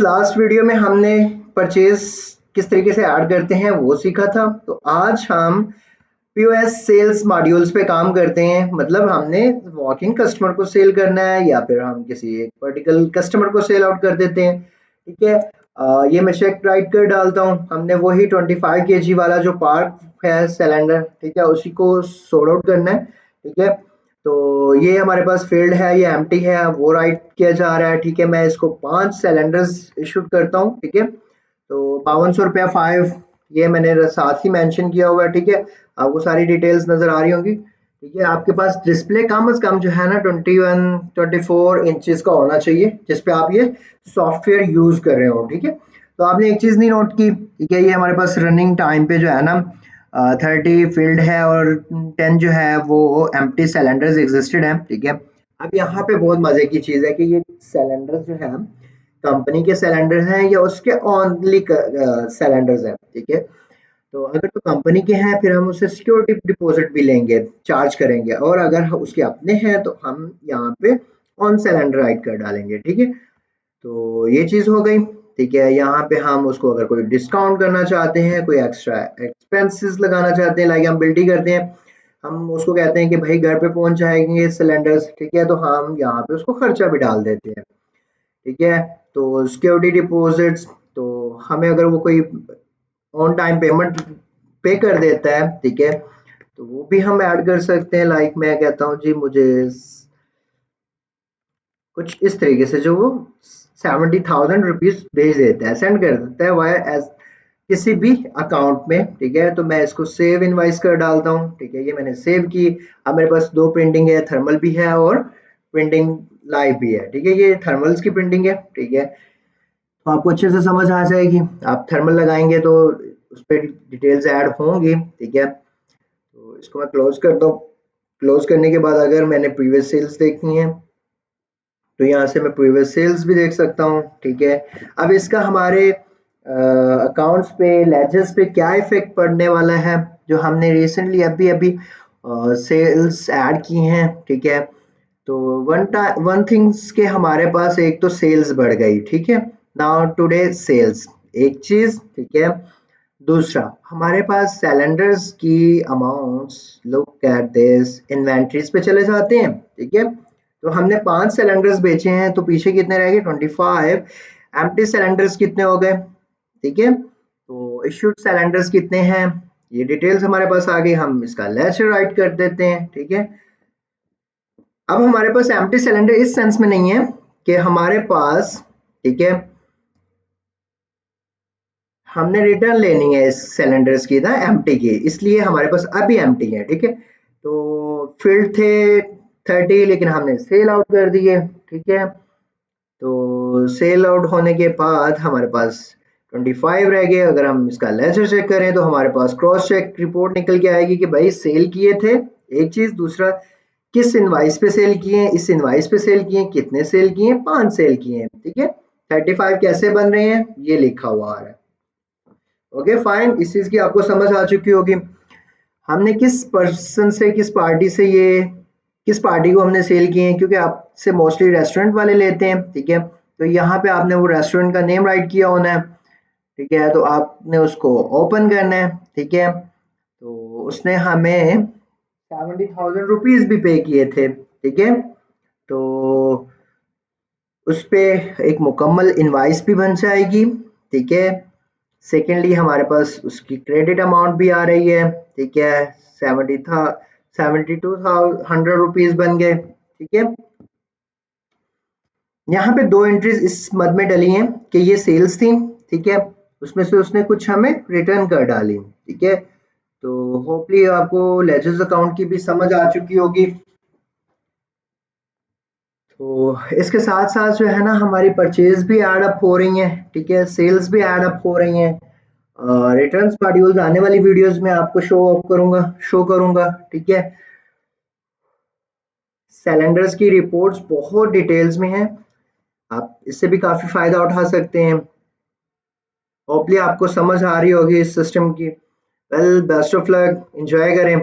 Last video में हमने purchase किस तरीके से ऐड करते हैं वो सीखा था। तो आज हम पीओएस सेल्स मॉड्यूल्स पे काम करते हैं। मतलब हमने वॉकिंग कस्टमर को सेल करना है या फिर हम किसी एक पर्टिकुलर कस्टमर को सेल आउट कर देते हैं। ठीक है, ये मैं चेक राइट कर डालता हूँ। हमने वही 25 kg वाला जो पार्ट है सिलेंडर, ठीक है, उसी को सोर्ट आउट करना है। ठीक है, तो ये हमारे पास फील्ड है, ये एम्प्टी है, वो राइट किया जा रहा है। ठीक है, मैं इसको 5 सिलेंडर्स इशू करता हूँ। ठीक है, तो 5200 रुपया 5, ये मैंने साथ ही मेंशन किया हुआ है। ठीक है, आपको सारी डिटेल्स नजर आ रही होंगी। ठीक है, आपके पास डिस्प्ले कम से कम जो है ना 21-24 इंचेस का होना चाहिए जिसपे आप ये सॉफ्टवेयर यूज कर रहे हो। ठीक है, तो आपने एक चीज नहीं नोट की। ठीक है, ये हमारे पास रनिंग टाइम पे जो है ना 30 फील्ड है और 10 जो है वो एम्प्टी सिलेंडर्स एग्जिस्टेड है। ठीक है, अब यहाँ पे बहुत मजे की चीज है कि ये सिलेंडर्स जो है कंपनी के सिलेंडर हैं या उसके ओनली सिलेंडर्स हैं। ठीक है, तो अगर तो कंपनी के हैं फिर हम उससे सिक्योरिटी डिपॉजिट भी लेंगे, चार्ज करेंगे, और अगर उसके अपने हैं तो हम यहाँ पे ऑन सिलेंडर राइट कर डालेंगे। ठीक है, तो ये चीज हो गई। ठीक है, यहाँ पे हम उसको अगर कोई डिस्काउंट करना चाहते हैं, कोई एक्स्ट्रा एक्सपेंसेस लगाना चाहते हैं, लाइक हम बिल्टी करते हैं, हम उसको कहते हैं कि भाई घर पे पहुंच जाएंगे सिलेंडर्स। ठीक है, तो हम यहाँ पे उसको खर्चा भी डाल देते हैं। ठीक है, तो सिक्योरिटी डिपॉजिट्स, तो हमें अगर वो कोई ऑन टाइम पेमेंट पे कर देता है, ठीक है, तो वो भी हम ऐड कर सकते हैं। लाइक मैं कहता हूँ जी मुझे कुछ इस तरीके से जो वो 70,000 रुपीज भेज देता है, सेंड कर देता है वाया एज किसी भी अकाउंट में। ठीक है, तो मैं इसको सेव इनवाइस कर डालता हूँ। ठीक है, ये मैंने सेव की। अब मेरे पास दो प्रिंटिंग है, थर्मल भी है और प्रिंटिंग लाइव भी है। ठीक है, ये थर्मल्स की प्रिंटिंग है। ठीक है, तो आपको अच्छे से समझ आ जाएगी। आप थर्मल लगाएंगे तो उस पर डिटेल्स ऐड होंगी। ठीक है, तो इसको मैं क्लोज करता हूँ। क्लोज करने के बाद अगर मैंने प्रीवियस सेल्स देखनी है तो यहाँ से मैं प्रीवियस सेल्स भी देख सकता हूँ। ठीक है, अब इसका हमारे अकाउंट्स पे, लेजर्स पे क्या इफेक्ट पड़ने वाला है जो हमने रिसेंटली अभी अभी सेल्स ऐड की हैं। ठीक है, तो वन थिंग्स के हमारे पास एक तो सेल्स बढ़ गई। ठीक है, नाउ टुडे सेल्स एक चीज। ठीक है, दूसरा हमारे पास सिलेंडर्स की amounts, look at this, inventories पे चले जाते हैं। ठीक है, तो हमने 5 सिलेंडर्स बेचे हैं तो पीछे कितने रह गए 25। एम्प्टी सिलेंडर्स कितने हो गए। ठीक है, तो इश्यूड सिलेंडर्स कितने हैं, ये डिटेल्स हमारे पास आ गई। हम इसका लेजर राइट कर देते हैं। ठीक है, अब हमारे पास एम्प्टी सिलेंडर इस सेंस में नहीं है कि हमारे पास, ठीक है, हमने रिटर्न लेनी है इस सिलेंडर्स की ना एम्प्टी की, इसलिए हमारे पास अभी एम्प्टी है। ठीक है, तो फील्ड थे 30 लेकिन हमने सेल आउट कर दिए। ठीक है, तो सेल आउट होने के बाद हमारे पास 25 रह गए। अगर हम इसका लेजर चेक करें तो हमारे पास क्रॉस चेक रिपोर्ट निकल के आएगी कि भाई सेल किए थे, एक चीज। दूसरा किस इनवाइस पे सेल किए, इस इनवाइस पे सेल किए, कितने सेल किए, 5 सेल किए। ठीक है, 35 कैसे बन रहे हैं ये लिखा हुआ आ रहा है। ओके फाइन, इस चीज की आपको समझ आ चुकी होगी। हमने किस पर्सन से, किस पार्टी से, ये किस पार्टी को हमने सेल किए हैं, क्योंकि आपसे मोस्टली रेस्टोरेंट वाले लेते हैं। ठीक है, तो यहाँ पे आपने वो रेस्टोरेंट का नेम राइट किया होना है। ठीक है, तो आपने उसको ओपन करना है। ठीक है, तो उसने हमें 70,000 रुपीज भी पे किए थे। ठीक है, तो उस पे एक मुकम्मल इनवाइस भी बन जाएगी। ठीक है, सेकेंडली हमारे पास उसकी क्रेडिट अमाउंट भी आ रही है। ठीक है, 72,100 रुपीज बन गए। ठीक है, यहाँ पे दो एंट्रीज इस मद में डली हैं कि ये सेल्स थी। ठीक है, उसमें से उसने कुछ हमें रिटर्न कर डाली। ठीक है, तो होपली आपको लेजर्स अकाउंट की भी समझ आ चुकी होगी। तो इसके साथ साथ जो है ना हमारी परचेज भी ऐड अप हो रही हैं। ठीक है, सेल्स भी ऐड अप हो रही हैं। रिटर्न्स मॉड्यूल्स आने वाली वीडियोस में आपको शो करूंगा। ठीक है, सिलेंडर्स की रिपोर्ट्स बहुत डिटेल्स में हैं, आप इससे भी काफी फायदा उठा सकते हैं। होपली आपको समझ आ रही होगी इस सिस्टम की। Well, best of luck, enjoy करें।